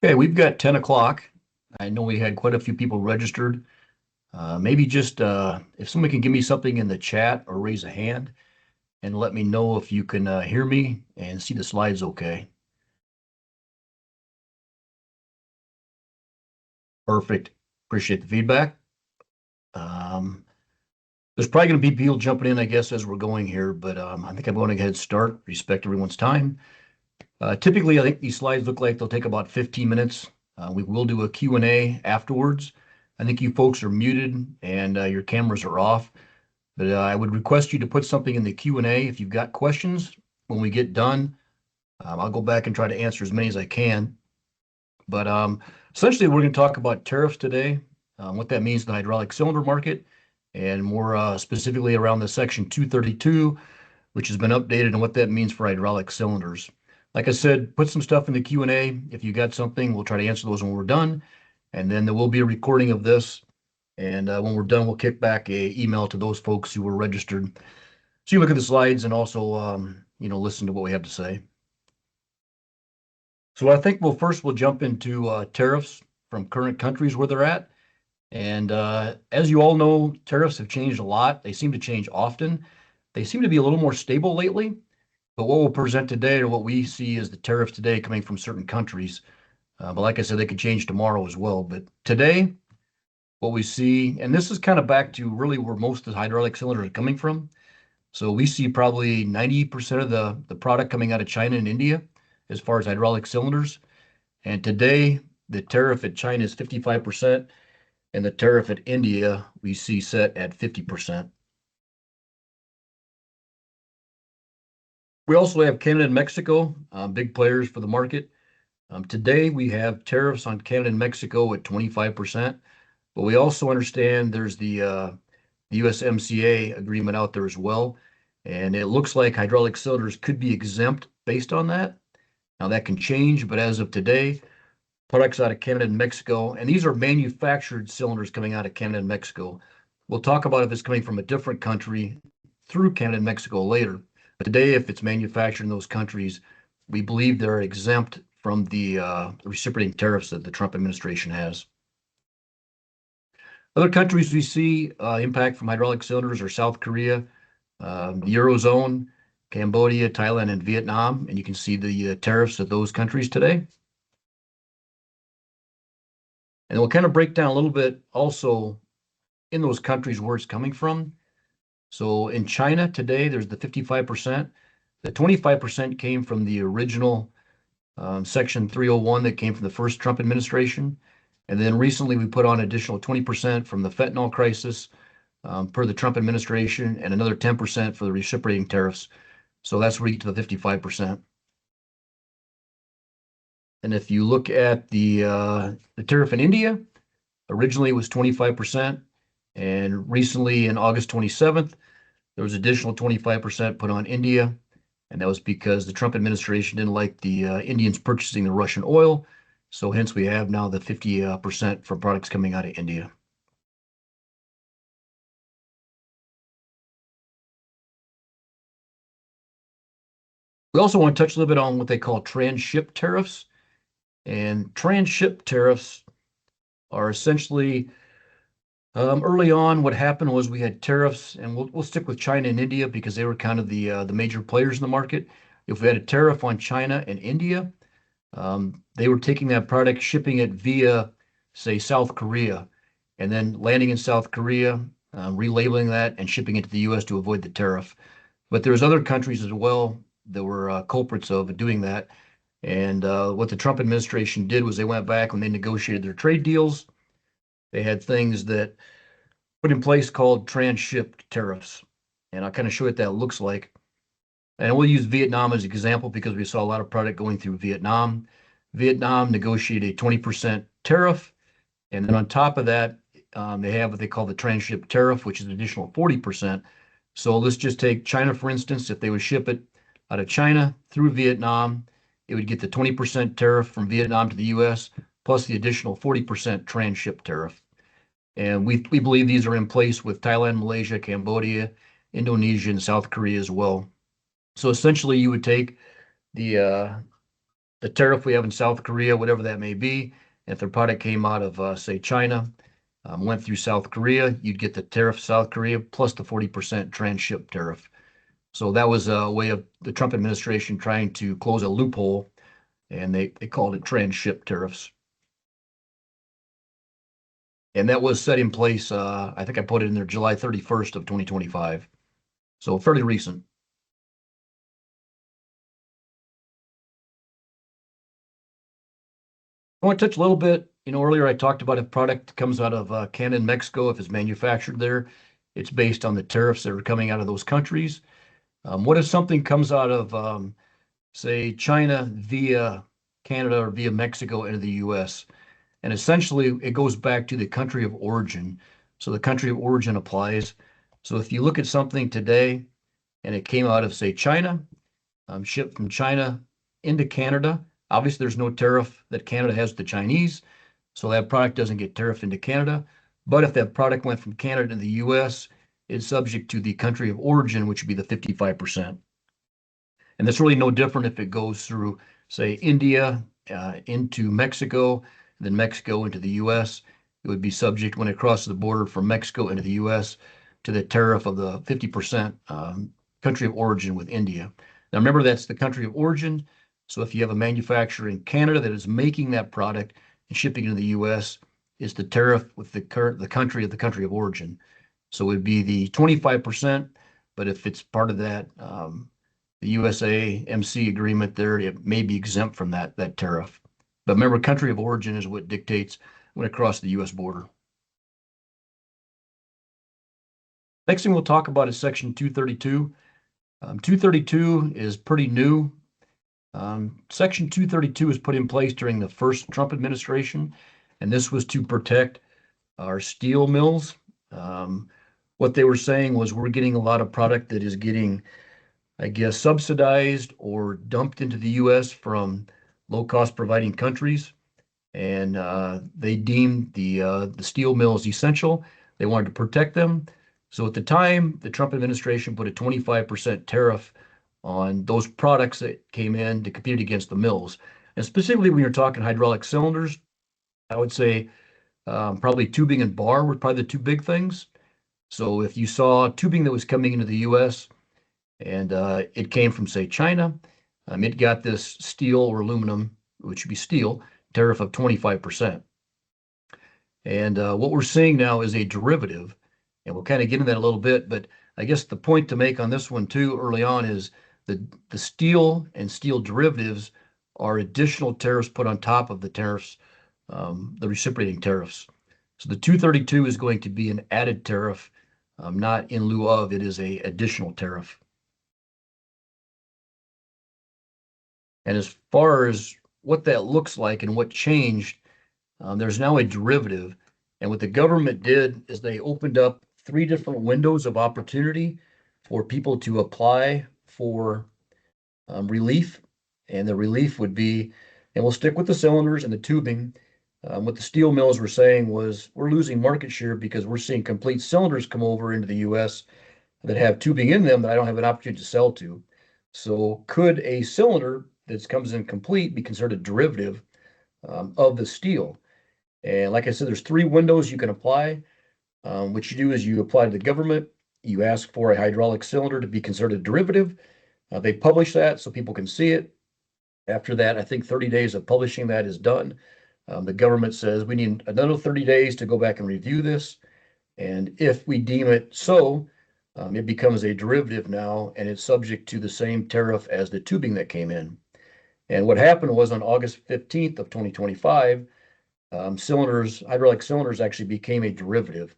Okay, we've got 10 o'clock. I know we had quite a few people registered. Maybe just if somebody can give me something in the chat or raise a hand and let me know if you can hear me and see the slides okay. Perfect. Appreciate the feedback. Um, there's probably going to be people jumping in, I guess, as we're going here, but I think I'm going to go ahead and start, respect everyone's time. Typically, I think these slides look like they'll take about 15 minutes. We will do a Q&A afterwards. I think you folks are muted and your cameras are off. But I would request you to put something in the Q&A if you've got questions when we get done. I'll go back and try to answer as many as I can. But essentially, we're going to talk about tariffs today, what that means in the hydraulic cylinder market, and more specifically around the Section 232, which has been updated, and what that means for hydraulic cylinders. Like I said, put some stuff in the Q&A. If you got something, we'll try to answer those when we're done. And then there will be a recording of this. And when we're done, we'll kick back a email to those folks who were registered. So you look at the slides and also, listen to what we have to say. So I think we'll jump into tariffs from current countries where they're at. And as you all know, tariffs have changed a lot. They seem to change often. They seem to be a little more stable lately. But what we'll present today or what we see is the tariffs today coming from certain countries. But like I said, they could change tomorrow as well. But today, what we see, and this is kind of back to really where most of the hydraulic cylinders are coming from. So we see probably 90% of the product coming out of China and India as far as hydraulic cylinders. And today, the tariff at China is 55%, and the tariff at India we see set at 50%. We also have Canada and Mexico, big players for the market. Today, we have tariffs on Canada and Mexico at 25%, but we also understand there's the USMCA agreement out there as well. And it looks like hydraulic cylinders could be exempt based on that. Now that can change, but as of today, products out of Canada and Mexico, and these are manufactured cylinders coming out of Canada and Mexico. We'll talk about if it's coming from a different country through Canada and Mexico later. But today, if it's manufactured in those countries, we believe they're exempt from the reciprocating tariffs that the Trump administration has. Other countries we see impact from hydraulic cylinders are South Korea, the Eurozone, Cambodia, Thailand, and Vietnam. And you can see the tariffs of those countries today. And we'll kind of break down a little bit also in those countries where it's coming from. So in China today, there's the 55%. The 25% came from the original Section 301 that came from the first Trump administration. And then recently we put on additional 20% from the fentanyl crisis per the Trump administration, and another 10% for the reciprocating tariffs. So that's where you get to the 55%. And if you look at the tariff in India, originally it was 25%, and recently in August 27th, there was additional 25% put on India, and that was because the Trump administration didn't like the Indians purchasing the Russian oil. So hence we have now the 50% for products coming out of India. We also want to touch a little bit on what they call transship tariffs. And transship tariffs are essentially early on. What happened was we had tariffs, and we'll stick with China and India because they were kind of the major players in the market. If we had a tariff on China and India, they were taking that product, shipping it via, say, South Korea, and then landing in South Korea, relabeling that, and shipping it to the U.S. to avoid the tariff. But there's other countries as well that were culprits of doing that. And what the Trump administration did was they went back when they negotiated their trade deals. They had things that put in place called transshipped tariffs. And I'll kind of show you what that looks like. And we'll use Vietnam as an example because we saw a lot of product going through Vietnam. Vietnam negotiated a 20% tariff. And then on top of that, they have what they call the transship tariff, which is an additional 40%. So let's just take China, for instance. If they would ship it out of China through Vietnam, it would get the 20% tariff from Vietnam to the U.S., plus the additional 40% transship tariff. And we believe these are in place with Thailand, Malaysia, Cambodia, Indonesia, and South Korea as well. So essentially, you would take the the tariff we have in South Korea, whatever that may be. If their product came out of, say, China, went through South Korea, you'd get the tariff South Korea plus the 40% transship tariff. So that was a way of the Trump administration trying to close a loophole, and they called it transship tariffs. And that was set in place, I think I put it in there July 31st of 2025. So fairly recent. I want to touch a little bit, earlier I talked about if product comes out of Canada and Mexico, if it's manufactured there, it's based on the tariffs that are coming out of those countries. What if something comes out of, say, China via Canada or via Mexico into the US? And essentially, it goes back to the country of origin. So the country of origin applies. So if you look at something today and it came out of, say, China, shipped from China into Canada, obviously there's no tariff that Canada has with the Chinese. So that product doesn't get tariffed into Canada. But if that product went from Canada to the US, it's subject to the country of origin, which would be the 55%. And that's really no different if it goes through, say, India into Mexico, then Mexico into the US. It would be subject when it crosses the border from Mexico into the US to the tariff of the 50% country of origin with India. Now remember, that's the country of origin. So if you have a manufacturer in Canada that is making that product and shipping into the US, it's the tariff with the country of origin. So it would be the 25%, but if it's part of that the USA-MC agreement there, it may be exempt from that tariff. But remember, country of origin is what dictates when it crosses the US border. Next thing we'll talk about is Section 232. 232 is pretty new. Section 232 was put in place during the first Trump administration, and this was to protect our steel mills. What they were saying was we're getting a lot of product that is getting, I guess, subsidized or dumped into the US from low-cost providing countries. And they deemed the steel mills essential. They wanted to protect them. So at the time, the Trump administration put a 25% tariff on those products that came in to compete against the mills. And specifically, when you're talking hydraulic cylinders, I would say probably tubing and bar were probably the two big things. So if you saw tubing that was coming into the US and it came from, say, China, it got this steel or aluminum, which would be steel, tariff of 25%. And what we're seeing now is a derivative, and we'll kind of get into that a little bit, but I guess the point to make on this one too early on is the steel and steel derivatives are additional tariffs put on top of the tariffs, the reciprocating tariffs. So the 232 is going to be an added tariff, not in lieu of, it is a additional tariff. And as far as what that looks like and what changed, there's now a derivative. And what the government did is they opened up three different windows of opportunity for people to apply for relief. And the relief would be, and we'll stick with the cylinders and the tubing. What the steel mills were saying was we're losing market share because we're seeing complete cylinders come over into the US that have tubing in them that I don't have an opportunity to sell to. So could a cylinder that comes in complete be considered a derivative of the steel? And like I said, there's three windows you can apply. What you do is you apply to the government, you ask for a hydraulic cylinder to be considered a derivative. They publish that so people can see it. After that, I think 30 days of publishing that is done. The government says we need another 30 days to go back and review this. And if we deem it so, it becomes a derivative now, and it's subject to the same tariff as the tubing that came in. And what happened was on August 15th of 2025, hydraulic cylinders actually became a derivative.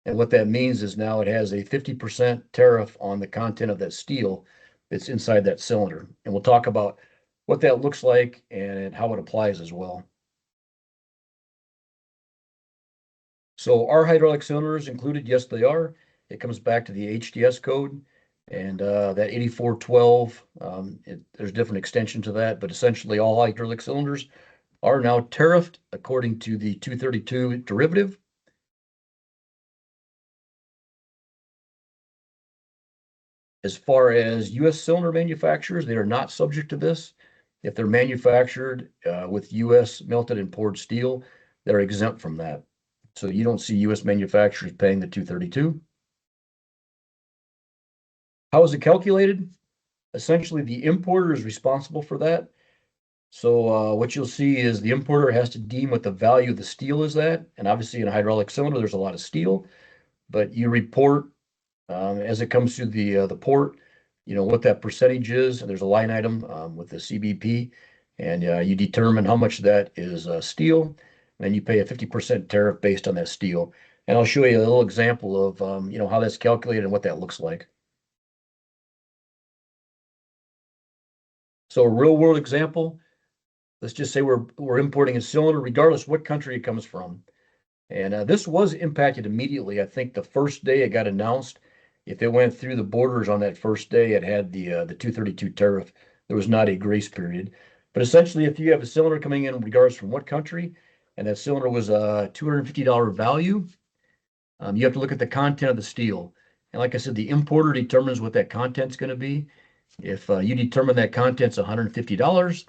And what that means is now it has a 50% tariff on the content of that steel that's inside that cylinder. And we'll talk about what that looks like and how it applies as well. So are hydraulic cylinders included? Yes, they are. It comes back to the HDS code and that 8412, there's different extension to that, but essentially all hydraulic cylinders are now tariffed according to the 232 derivative. As far as US cylinder manufacturers, they are not subject to this. If they're manufactured with U.S. melted and poured steel, they're exempt from that. So you don't see U.S. manufacturers paying the 232. How is it calculated? Essentially, the importer is responsible for that. So what you'll see is the importer has to deem what the value of the steel is at. And obviously in a hydraulic cylinder, there's a lot of steel, but you report as it comes through the port, what that percentage is. And there's a line item with the CBP, and you determine how much of that is steel. And then you pay a 50% tariff based on that steel. And I'll show you a little example of how that's calculated and what that looks like. So a real world example, let's just say we're importing a cylinder, regardless what country it comes from. And this was impacted immediately. I think the first day it got announced, if it went through the borders on that first day, it had the 232 tariff. There was not a grace period. But essentially, if you have a cylinder coming in, regardless from what country, and that cylinder was a $250 value, you have to look at the content of the steel. And like I said, the importer determines what that content's going to be. If you determine that content's $150,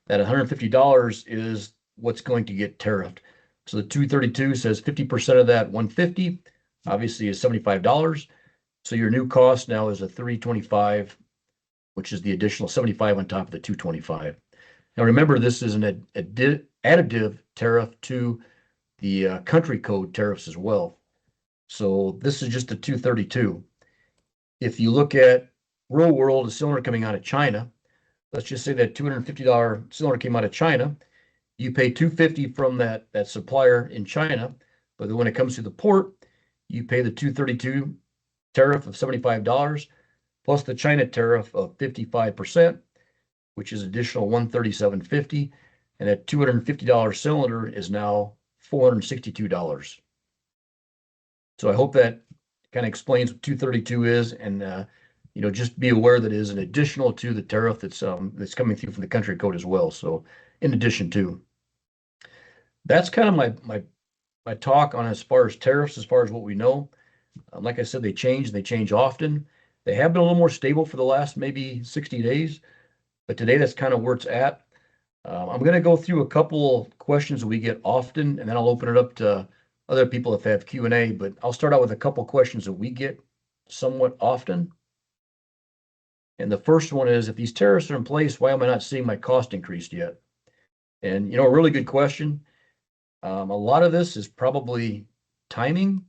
that $150 is what's going to get tariffed. So the 232 says 50% of that 150 obviously is $75. So your new cost now is a 325, which is the additional 75 on top of the 225. Now remember, this is an additive tariff to the country code tariffs as well. So this is just a 232. If you look at real world, a cylinder coming out of China, let's just say that $250 cylinder came out of China. You pay 250 from that supplier in China, but then when it comes to the port, you pay the 232 tariff of $75 plus the China tariff of 55%, which is additional 137.50, and that $250 cylinder is now $462. So I hope that kind of explains what 232 is, and just be aware that it is an additional to the tariff that's coming through from the country code as well. So in addition to, that's kind of my talk on as far as tariffs, as far as what we know. Like I said, they change and they change often. They have been a little more stable for the last maybe 60 days, but today that's kind of where it's at. I'm going to go through a couple questions that we get often, and then I'll open it up to other people if they have Q&A, but I'll start out with a couple questions that we get somewhat often. And the first one is, if these tariffs are in place, why am I not seeing my cost increased yet? And, a really good question. A lot of this is probably timing.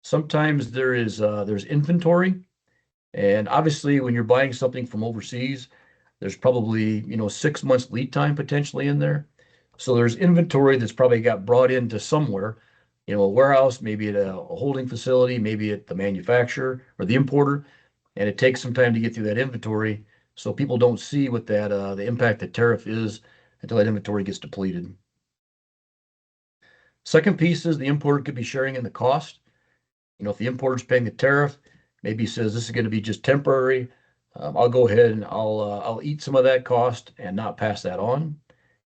Sometimes there's inventory, and obviously when you're buying something from overseas, there's probably 6 months lead time potentially in there. So there's inventory that's probably got brought into somewhere, a warehouse, maybe at a holding facility, maybe at the manufacturer or the importer, and it takes some time to get through that inventory. So people don't see what the impact the tariff is until that inventory gets depleted. Second piece is the importer could be sharing in the cost. If the importer's paying the tariff, maybe he says this is going to be just temporary. I'll go ahead and I'll eat some of that cost and not pass that on.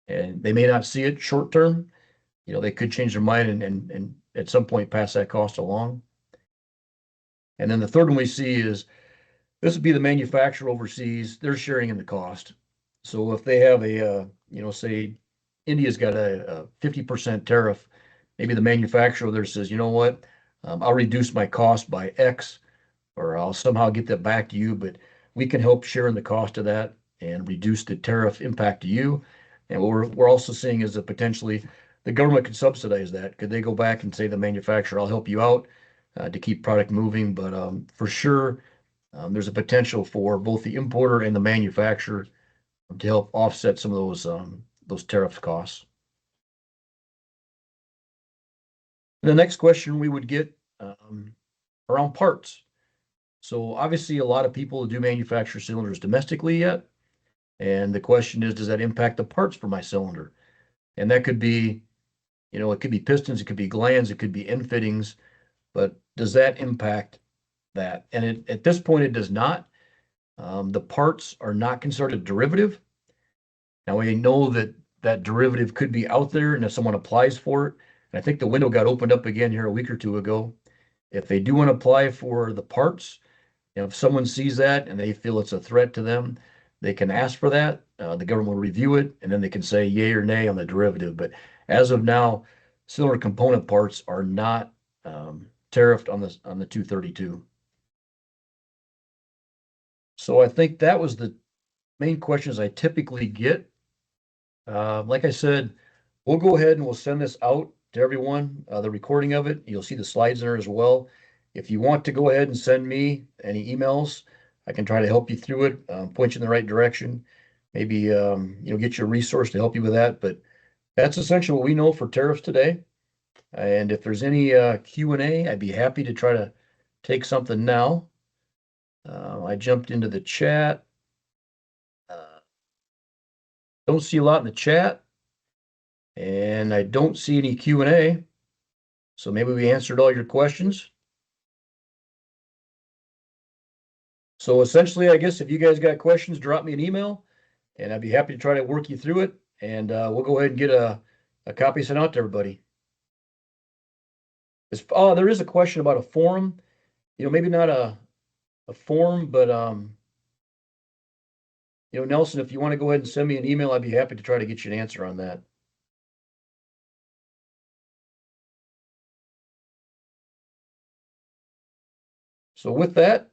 And they may not see it short term. They could change their mind and at some point pass that cost along. And then the third one we see is this would be the manufacturer overseas. They're sharing in the cost. So if they have say India's got a 50% tariff, maybe the manufacturer there says, you know what, I'll reduce my cost by X, or I'll somehow get that back to you, but we can help share in the cost of that and reduce the tariff impact to you. And what we're also seeing is that potentially the government could subsidize that. Could they go back and say the manufacturer, I'll help you out to keep product moving? But for sure, there's a potential for both the importer and the manufacturer to help offset some of those tariff costs. The next question we would get around parts. So obviously a lot of people do manufacture cylinders domestically yet. And the question is, does that impact the parts for my cylinder? And that could be, it could be pistons, it could be glands, it could be end fittings, but does that impact that? And at this point, it does not. The parts are not considered a derivative. Now we know that that derivative could be out there, and if someone applies for it, and I think the window got opened up again here a week or two ago. If they do want to apply for the parts, if someone sees that and they feel it's a threat to them, they can ask for that. The government will review it, and then they can say yay or nay on the derivative. But as of now, cylinder component parts are not tariffed on the 232. So I think that was the main questions I typically get. Like I said, we'll go ahead and we'll send this out to everyone, the recording of it. You'll see the slides in there as well. If you want to go ahead and send me any emails, I can try to help you through it, point you in the right direction. Maybe get you a resource to help you with that. But that's essentially what we know for tariffs today. And if there's any Q&A, I'd be happy to try to take something now. I jumped into the chat. Don't see a lot in the chat, and I don't see any Q&A. So maybe we answered all your questions. So essentially, I guess if you guys got questions, drop me an email, and I'd be happy to try to work you through it. And we'll go ahead and get a copy sent out to everybody. There is a question about a forum. Maybe not a forum, but Nelson, if you want to go ahead and send me an email, I'd be happy to try to get you an answer on that. So with that,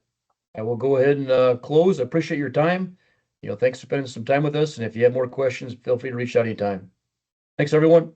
I will go ahead and close. I appreciate your time. Thanks for spending some time with us. And if you have more questions, feel free to reach out anytime. Thanks, everyone.